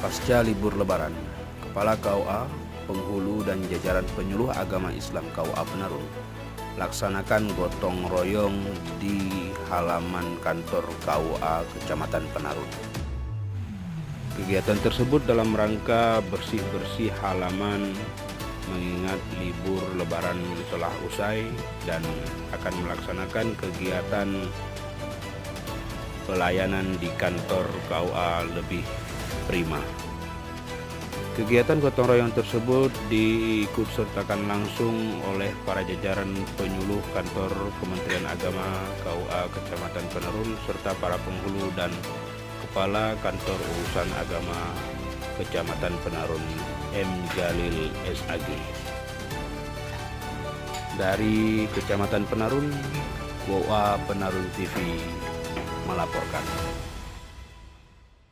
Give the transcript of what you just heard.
Pasca libur Lebaran, Kepala KUA, penghulu dan jajaran penyuluh agama Islam KUA Penarun laksanakan gotong royong di halaman kantor KUA Kecamatan Penarun. Kegiatan tersebut dalam rangka bersih-bersih halaman mengingat libur Lebaran telah usai dan akan melaksanakan kegiatan pelayanan di kantor KUA lebih prima. Kegiatan gotong royong tersebut diikutsertakan langsung oleh para jajaran penyuluh kantor Kementerian Agama KUA Kecamatan Penarun serta para penghulu dan kepala kantor urusan agama Kecamatan Penarun M. Jalil SAG. Dari Kecamatan Penarun, KUA Penarun TV melaporkan.